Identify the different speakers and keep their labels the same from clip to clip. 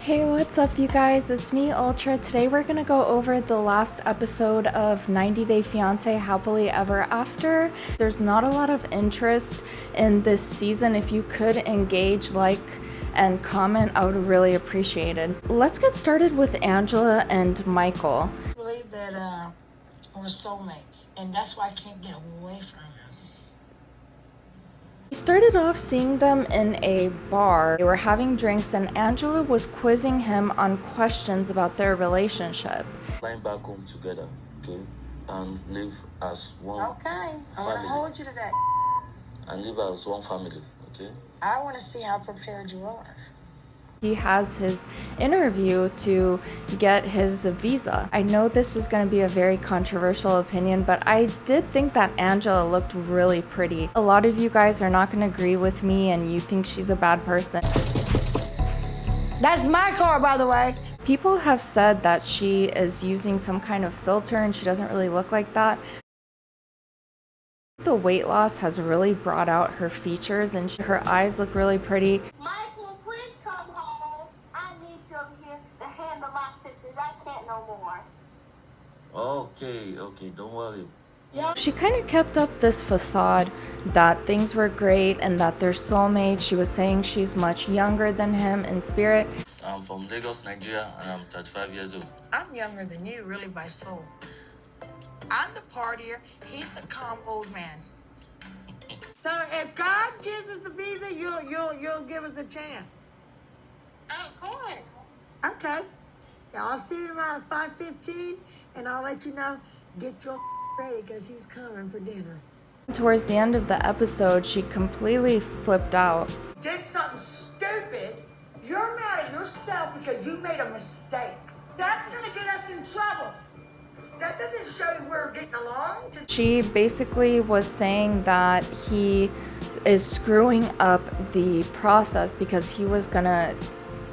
Speaker 1: Hey, what's up you guys? It's me, Ultra. Today we're gonna go over the last episode of 90 Day Fiancé Happily Ever After. There's not a lot of interest in this season. If you could engage, like, and comment, I would really appreciate it. Let's get started with Angela and Michael.
Speaker 2: I believe that we're soulmates, and that's why I can't get away from him.
Speaker 1: We started off seeing them in a bar. They were having drinks and Angela was quizzing him on questions about their relationship.
Speaker 3: Flying back home together, okay? And live as one
Speaker 2: Okay, I'm
Speaker 3: family.
Speaker 2: gonna hold you to that.
Speaker 3: And live as one family, okay?
Speaker 2: I want to see how prepared you are.
Speaker 1: He has his interview to get his visa. I know this is going to be a very controversial opinion, but I did think that Angela looked really pretty. A lot of you guys are not going to agree with me and you think she's a bad person.
Speaker 2: That's my car, by the way.
Speaker 1: People have said that she is using some kind of filter and she doesn't really look like that. The weight loss has really brought out her features and her eyes look really pretty.
Speaker 4: Michael, please come home. I need you over here to handle my sisters. I can't no more.
Speaker 3: Okay, don't worry.
Speaker 1: She kind of kept up this facade that things were great and that they're soulmates. She was saying she's much younger than him in spirit.
Speaker 3: I'm from Lagos, Nigeria, and I'm 35 years old.
Speaker 2: I'm younger than you, really, by soul. I'm the partier. He's the calm old man. So if God gives us the visa, you'll give us a chance.
Speaker 4: Of course.
Speaker 2: Okay. Yeah, I'll see you tomorrow at 5:15, and I'll let you know. Get your ready, because he's coming for dinner.
Speaker 1: Towards the end of the episode, she completely flipped out.
Speaker 2: Did something stupid. You're mad at yourself because you made a mistake. That's gonna get us in trouble. That doesn't show you we're getting along.
Speaker 1: She basically was saying that he is screwing up the process because he was gonna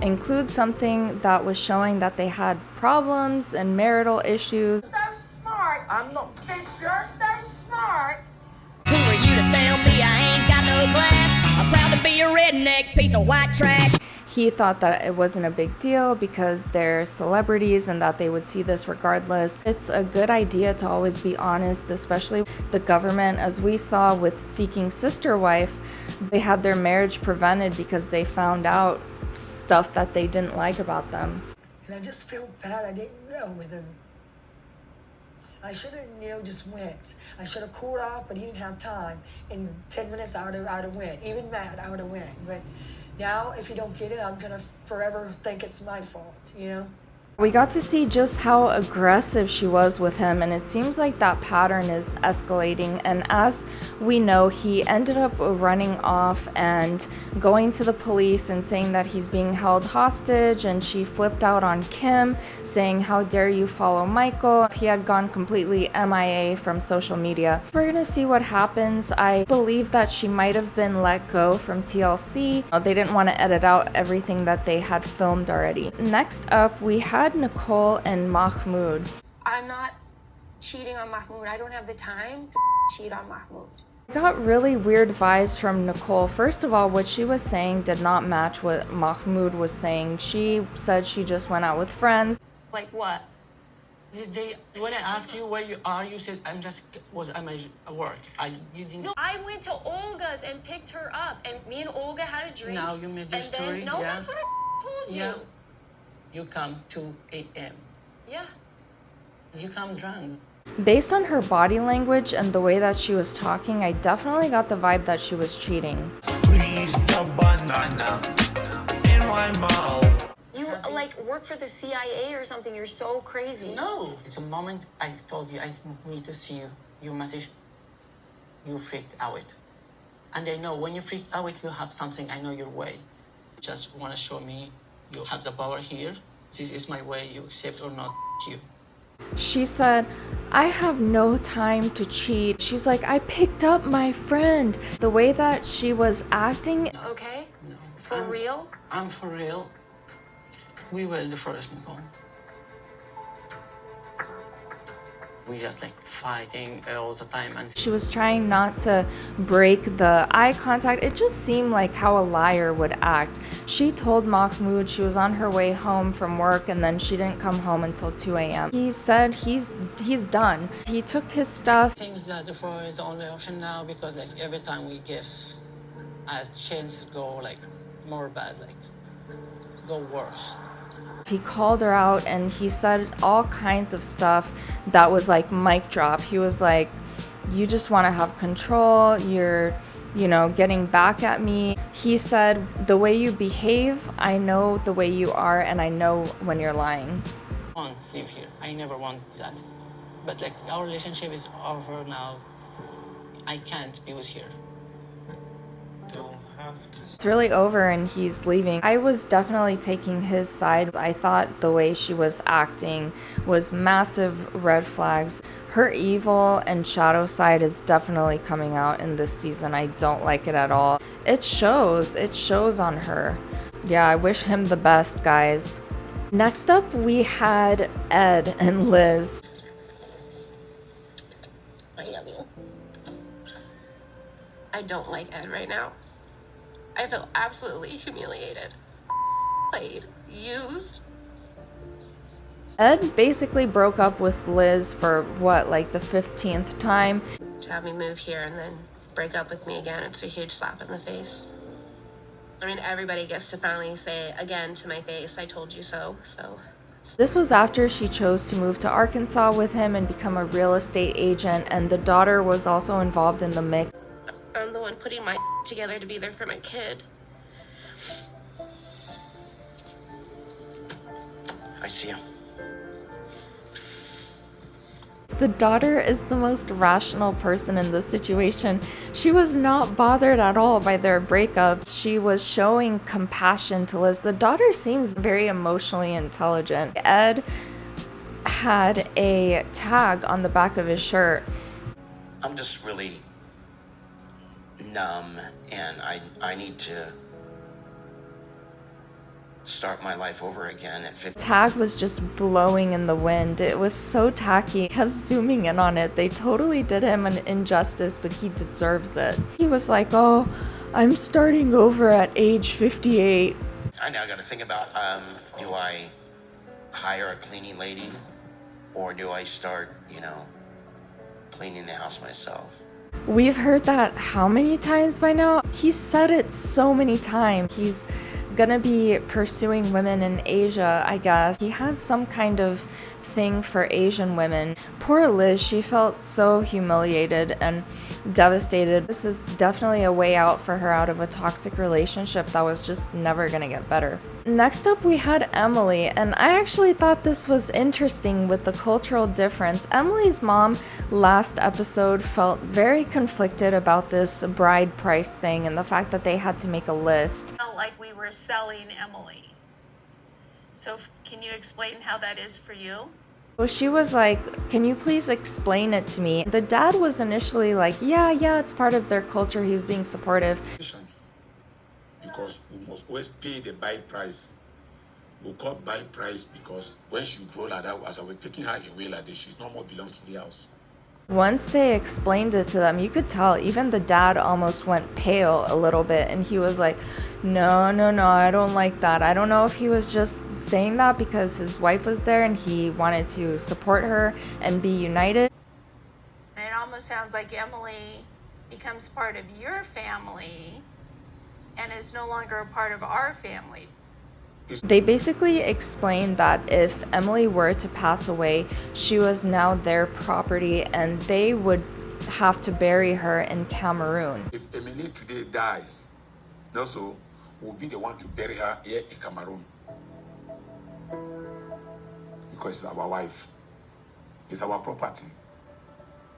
Speaker 1: include something that was showing that they had problems and marital issues.
Speaker 2: So smart. I'm not. Since you're so smart.
Speaker 5: Who are you to tell me I ain't got no class? I'm proud to be a redneck piece of white trash.
Speaker 1: He thought that it wasn't a big deal because they're celebrities and that they would see this regardless. It's a good idea to always be honest, especially the government. As we saw with Seeking Sister Wife, they had their marriage prevented because they found out stuff that they didn't like about them.
Speaker 2: And I just feel bad I didn't go with him. I should have, just went. I should have cooled off, but he didn't have time. In 10 minutes, I would have went. Even that, I would have went. But now, if you don't get it, I'm gonna forever think it's my fault,
Speaker 1: We got to see just how aggressive she was with him, and it seems like that pattern is escalating. And as we know, he ended up running off and going to the police and saying that he's being held hostage, and she flipped out on Kim, saying, "How dare you follow Michael?" He had gone completely MIA from social media. We're gonna see what happens. I believe that she might have been let go from TLC. They didn't want to edit out everything that they had filmed already. Next up, we had Nicole and Mahmoud.
Speaker 6: I'm not cheating on Mahmoud. I don't have the time to cheat on Mahmoud.
Speaker 1: I got really weird vibes from Nicole. First of all, what she was saying did not match what Mahmoud was saying. She said she just went out with friends.
Speaker 6: Like what?
Speaker 7: When I asked you where you are, you said I'm at work. You didn't.
Speaker 6: No, I went to Olga's and picked her up, and me and Olga had a drink.
Speaker 7: Now you made your
Speaker 6: and
Speaker 7: story.
Speaker 6: Then, no,
Speaker 7: yeah.
Speaker 6: that's what I told you.
Speaker 7: Yeah. You come 2 a.m.
Speaker 6: Yeah.
Speaker 7: You come drunk.
Speaker 1: Based on her body language and the way that she was talking, I definitely got the vibe that she was cheating.
Speaker 8: Please, the banana in my mouth.
Speaker 6: You work for the CIA or something. You're so crazy.
Speaker 7: No. It's a moment I told you I need to see you. You message. You freaked out. And I know when you freak out, you have something. I know your way. Just want to show me you have the power here. This is my way. You accept or not you.
Speaker 1: She said, "I have no time to cheat." She's like, "I picked up my friend." The way that she was acting.
Speaker 6: Okay?
Speaker 7: No.
Speaker 6: For real?
Speaker 7: I'm for real. We were in the forest, Nicole. We just like fighting all the time, and
Speaker 1: She was trying not to break the eye contact. It just seemed like how a liar would act. She told Mahmoud she was on her way home from work and then she didn't come home until 2 a.m. He said he's done. He took his stuff.
Speaker 7: things that therefore is the only option now, because like every time we give, as chances go, like more bad, like go worse.
Speaker 1: He called her out and he said all kinds of stuff that was like mic drop. He was like, you just want to have control. You're, getting back at me. He said, the way you behave, I know the way you are and I know when you're lying.
Speaker 7: I want to live here. I never want that. But like our relationship is over now. I can't be with her.
Speaker 1: It's really over and he's leaving. I was definitely taking his side. I thought the way she was acting was massive red flags. Her evil and shadow side is definitely coming out in this season. I don't like it at all. It shows on her. Yeah, I wish him the best, guys. Next up, we had Ed and Liz.
Speaker 6: I love you. I don't like Ed right now. I feel absolutely humiliated, played, used.
Speaker 1: Ed basically broke up with Liz for what, like the 15th time?
Speaker 6: To have me move here and then break up with me again, it's a huge slap in the face. I mean, everybody gets to finally say again to my face, I told you so.
Speaker 1: This was after she chose to move to Arkansas with him and become a real estate agent, and the daughter was also involved in the mix.
Speaker 6: I'm the one putting my together to be there for my kid.
Speaker 9: I see you.
Speaker 1: The daughter is the most rational person in this situation. She was not bothered at all by their breakup. She was showing compassion to Liz. The daughter seems very emotionally intelligent. Ed had a tag on the back of his shirt.
Speaker 9: I'm just really numb, and I need to start my life over again at 50.
Speaker 1: Tag was just blowing in the wind. It was so tacky. Kept zooming in on it. They totally did him an injustice, but he deserves it. He was like, oh, I'm starting over at age 58.
Speaker 9: I now got to think about, do I hire a cleaning lady, or do I start, cleaning the house myself?
Speaker 1: We've heard that how many times by now? He's said it so many times. He's gonna be pursuing women in Asia, I guess. He has some kind of thing for Asian women. Poor Liz, she felt so humiliated and devastated. This is definitely a way out for her out of a toxic relationship that was just never gonna get better. Next up, we had Emily, and I actually thought this was interesting with the cultural difference. Emily's mom last episode felt very conflicted about this bride price thing and the fact that they had to make a list.
Speaker 10: Felt like we were selling Emily. So can you explain how that is for you?
Speaker 1: Well, she was like, can you please explain it to me? The dad was initially like, yeah, it's part of their culture. He was being supportive.
Speaker 11: Because we must always pay the buy price. We call buy price because when she grow like that, as I was taking her away like this, she's no more belongs to the house.
Speaker 1: Once they explained it to them, you could tell even the dad almost went pale a little bit, and he was like, no, I don't like that. I don't know if he was just saying that because his wife was there and he wanted to support her and be united.
Speaker 10: And it almost sounds like Emily becomes part of your family and is no longer a part of our family.
Speaker 1: They basically explained that if Emily were to pass away, she was now their property and they would have to bury her in Cameroon.
Speaker 11: If Emily today dies, also we'll be the one to bury her here in Cameroon. Because it's our wife. It's our property.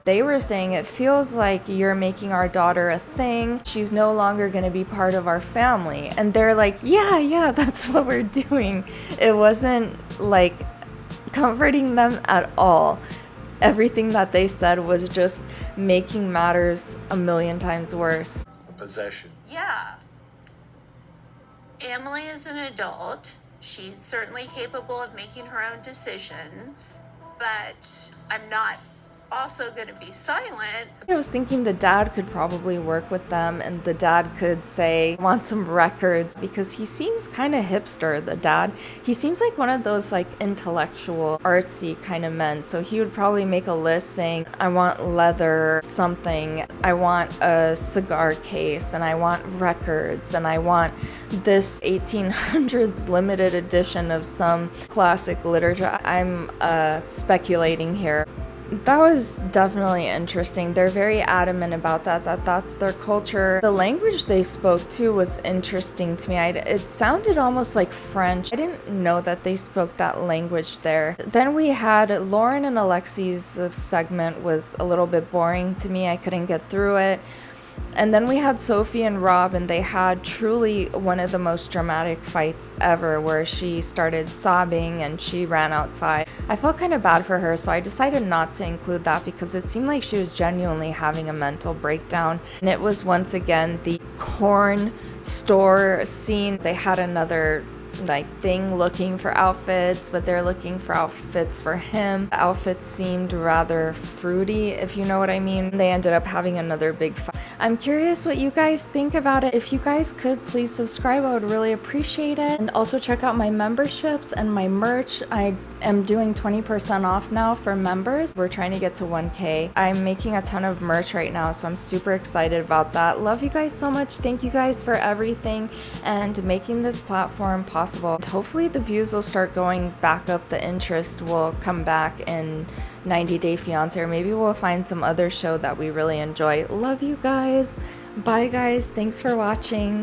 Speaker 1: They were saying it feels like you're making our daughter a thing. She's no longer going to be part of our family. And they're like, yeah, that's what we're doing. It wasn't like comforting them at all. Everything that they said was just making matters a million times worse.
Speaker 11: Possession.
Speaker 10: Yeah. Emily is an adult. She's certainly capable of making her own decisions, but I'm not also going to be silent.
Speaker 1: I was thinking the dad could probably work with them, and the dad could say, I want some records, because he seems kind of hipster, the dad. He seems like one of those like intellectual, artsy kind of men. So he would probably make a list saying, I want leather something, I want a cigar case, and I want records, and I want this 1800s limited edition of some classic literature. I'm speculating here. That was definitely interesting. They're very adamant about that's their culture. The language they spoke too was interesting to me. It sounded almost like French. I didn't know that they spoke that language there. Then we had Lauren and Alexi's segment was a little bit boring to me. I couldn't get through it. And then we had Sophie and Rob, and they had truly one of the most dramatic fights ever, where she started sobbing and she ran outside. I felt kind of bad for her, so I decided not to include that because it seemed like she was genuinely having a mental breakdown. And it was once again the corn store scene. They had another thing looking for outfits, but they're looking for outfits for him. The outfits seemed rather fruity, if you know what I mean. They ended up having another big fight. I'm curious what you guys think about it. If you guys could please subscribe, I would really appreciate it. And also check out my memberships and my merch. I am doing 20% off now for members. We're trying to get to 1K. I'm making a ton of merch right now, so I'm super excited about that. Love you guys so much. Thank you guys for everything and making this platform possible. And hopefully the views will start going back up. The interest will come back in 90 Day Fiancé, or maybe we'll find some other show that we really enjoy. Love you guys. Bye guys. Thanks for watching.